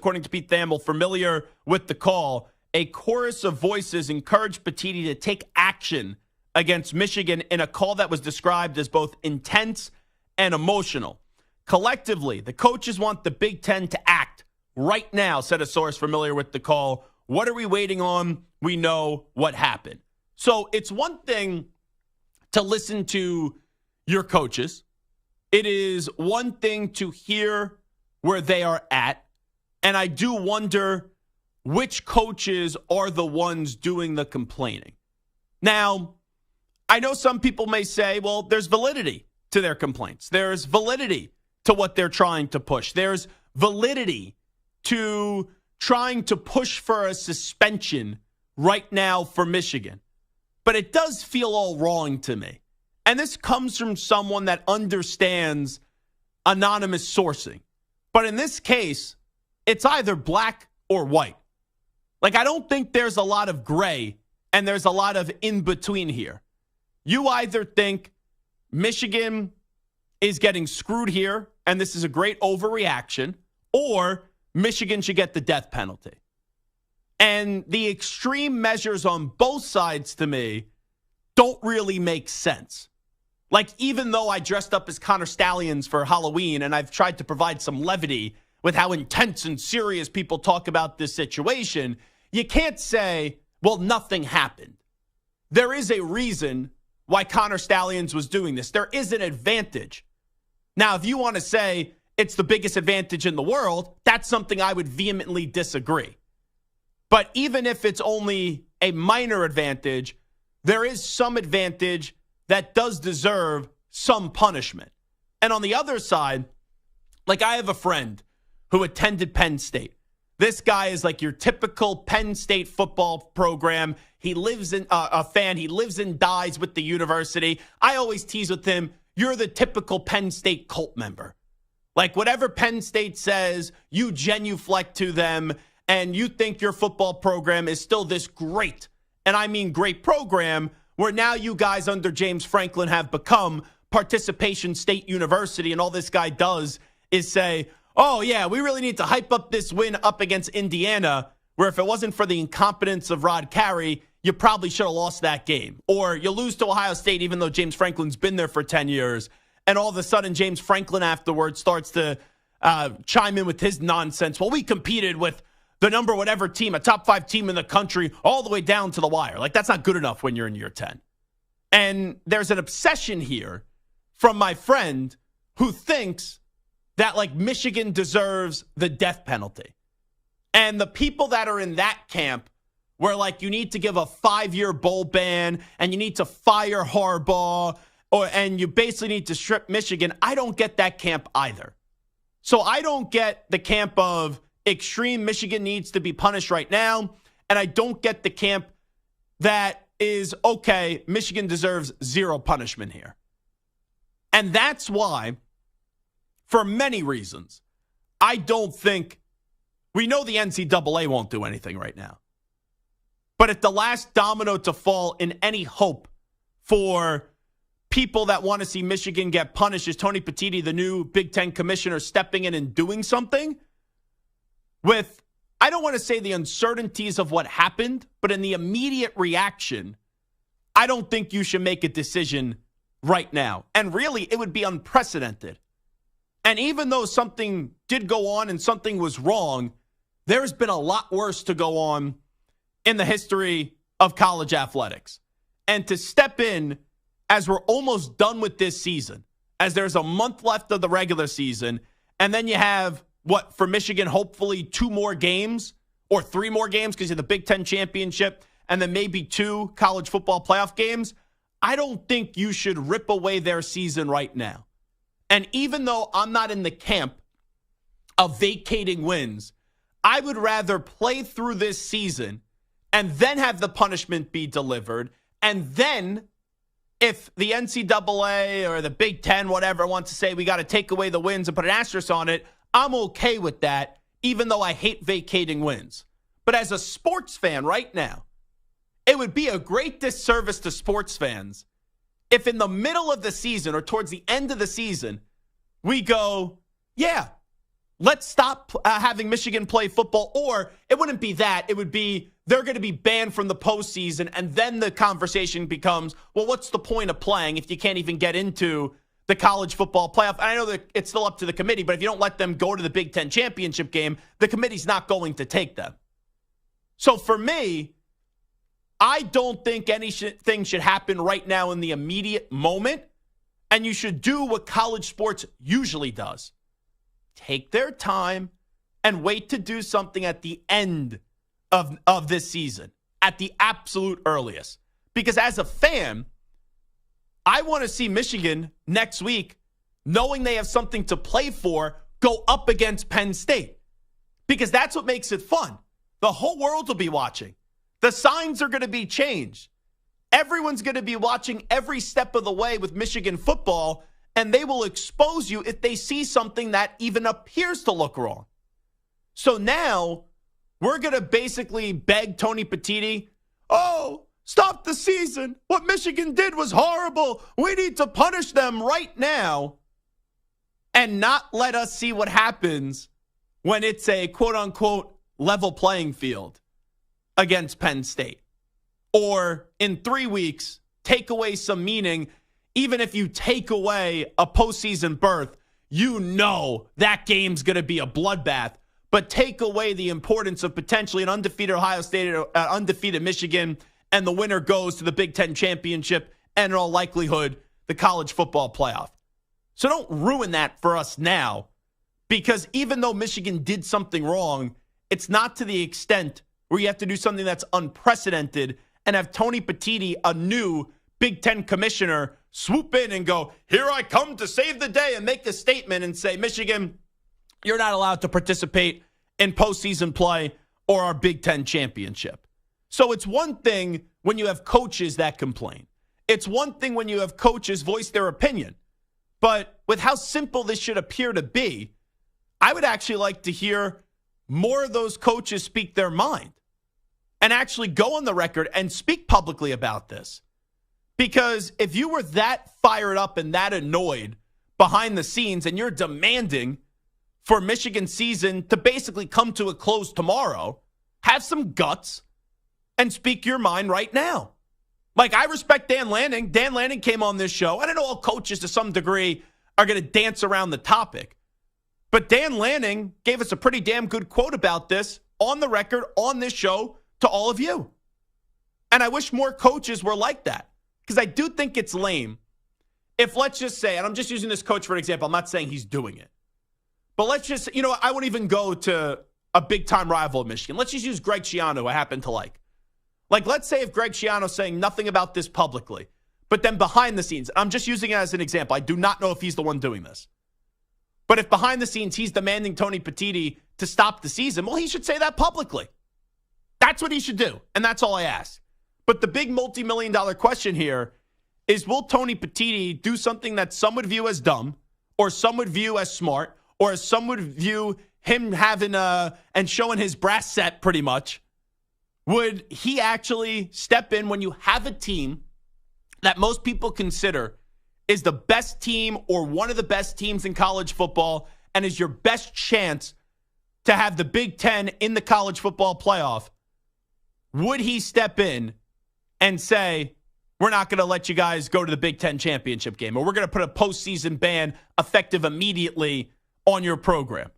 According to Pete Thamel, familiar with the call, a chorus of voices encouraged Petitti to take action against Michigan in a call that was described as both intense and emotional. Collectively, the coaches want the Big Ten to act right now, said a source familiar with the call. What are we waiting on? We know what happened. So it's one thing to listen to your coaches. It is one thing to hear where they are at. And I do wonder which coaches are the ones doing the complaining. Now, I know some people may say, well, there's validity to their complaints. There's validity to what they're trying to push. There's validity to trying to push for a suspension right now for Michigan. But it does feel all wrong to me. And this comes from someone that understands anonymous sourcing. But in this case, it's either black or white. Like, I don't think there's a lot of gray and there's a lot of in between here. You either think Michigan is getting screwed here and this is a great overreaction, or Michigan should get the death penalty. And the extreme measures on both sides, to me, don't really make sense. Like, even though I dressed up as Connor Stallions for Halloween and I've tried to provide some levity with how intense and serious people talk about this situation, you can't say, well, nothing happened. There is a reason why Connor Stallions was doing this. There is an advantage. Now, if you want to say it's the biggest advantage in the world, that's something I would vehemently disagree. But even if it's only a minor advantage, there is some advantage that does deserve some punishment. And on the other side, like, I have a friend who attended Penn State. This guy is like your typical Penn State football program. He lives in a fan. He lives and dies with the university. I always tease with him, you're the typical Penn State cult member. Like, whatever Penn State says, you genuflect to them, and you think your football program is still this great, and I mean great program, where now you guys under James Franklin have become Participation State University, and all this guy does is say, oh, yeah, we really need to hype up this win up against Indiana, where if it wasn't for the incompetence of Rod Carey, you probably should have lost that game. Or you lose to Ohio State, even though James Franklin's been there for 10 years, and all of a sudden James Franklin afterwards starts to chime in with his nonsense. Well, we competed with the number whatever team, a top 5 team in the country, all the way down to the wire. Like, that's not good enough when you're in year 10. And there's an obsession here from my friend who thinks that, like, Michigan deserves the death penalty. And the people that are in that camp where, like, you need to give a 5-year bowl ban and you need to fire Harbaugh and you basically need to strip Michigan, I don't get that camp either. So I don't get the camp of extreme Michigan needs to be punished right now, and I don't get the camp that is, okay, Michigan deserves zero punishment here. And that's why, for many reasons, I don't think, we know the NCAA won't do anything right now. But if the last domino to fall in any hope for people that want to see Michigan get punished is Tony Petitti, the new Big Ten commissioner, stepping in and doing something with, I don't want to say the uncertainties of what happened, but in the immediate reaction, I don't think you should make a decision right now. And really, it would be unprecedented. And even though something did go on and something was wrong, there's been a lot worse to go on in the history of college athletics. And to step in as we're almost done with this season, as there's a month left of the regular season, and then you have, what, for Michigan, hopefully 2 more games or 3 more games because you have the Big Ten championship and then maybe 2 college football playoff games, I don't think you should rip away their season right now. And even though I'm not in the camp of vacating wins, I would rather play through this season and then have the punishment be delivered. And then if the NCAA or the Big Ten, whatever, wants to say we got to take away the wins and put an asterisk on it, I'm okay with that, even though I hate vacating wins. But as a sports fan right now, it would be a great disservice to sports fans if in the middle of the season or towards the end of the season, we go, yeah, let's stop having Michigan play football. Or it wouldn't be that. It would be they're going to be banned from the postseason. And then the conversation becomes, well, what's the point of playing if you can't even get into the college football playoff? And I know that it's still up to the committee, but if you don't let them go to the Big Ten championship game, the committee's not going to take them. So for me, I don't think anything should happen right now in the immediate moment. And you should do what college sports usually does. Take their time and wait to do something at the end of this season, at the absolute earliest. Because as a fan, I want to see Michigan next week, knowing they have something to play for, go up against Penn State. Because that's what makes it fun. The whole world will be watching. The signs are going to be changed. Everyone's going to be watching every step of the way with Michigan football, and they will expose you if they see something that even appears to look wrong. So now we're going to basically beg Tony Petitti, oh, stop the season. What Michigan did was horrible. We need to punish them right now, and not let us see what happens when it's a quote-unquote level playing field against Penn State. Or in 3 weeks, take away some meaning. Even if you take away a postseason berth, you know that game's going to be a bloodbath. But take away the importance of potentially an undefeated Ohio State or undefeated Michigan, and the winner goes to the Big Ten championship and in all likelihood, the college football playoff. So don't ruin that for us now, because even though Michigan did something wrong, it's not to the extent where you have to do something that's unprecedented and have Tony Petitti, a new Big Ten commissioner, swoop in and go, here I come to save the day, and make a statement and say, Michigan, you're not allowed to participate in postseason play or our Big Ten championship. So it's one thing when you have coaches that complain. It's one thing when you have coaches voice their opinion. But with how simple this should appear to be, I would actually like to hear more of those coaches speak their mind and actually go on the record and speak publicly about this. Because if you were that fired up and that annoyed behind the scenes and you're demanding for Michigan's season to basically come to a close tomorrow, have some guts and speak your mind right now. Like, I respect Dan Lanning. Dan Lanning came on this show. And I know all coaches to some degree are going to dance around the topic. But Dan Lanning gave us a pretty damn good quote about this on the record on this show to all of you. And I wish more coaches were like that, because I do think it's lame if, let's just say, and I'm just using this coach for an example, I'm not saying he's doing it, but let's just, I won't even go to a big-time rival of Michigan. Let's just use Greg Schiano, who I happen to like. Like, let's say if Greg Schiano's saying nothing about this publicly, but then behind the scenes, I'm just using it as an example. I do not know if he's the one doing this. But if behind the scenes he's demanding Tony Petitti to stop the season, well, he should say that publicly. That's what he should do, and that's all I ask. But the big multi-million-dollar question here is, will Tony Petitti do something that some would view as dumb, or some would view as smart, or as some would view him having and showing his brass set pretty much? Would he actually step in when you have a team that most people consider is the best team or one of the best teams in college football and is your best chance to have the Big Ten in the college football playoff? Would he step in and say, we're not going to let you guys go to the Big Ten championship game, or we're going to put a postseason ban effective immediately on your program?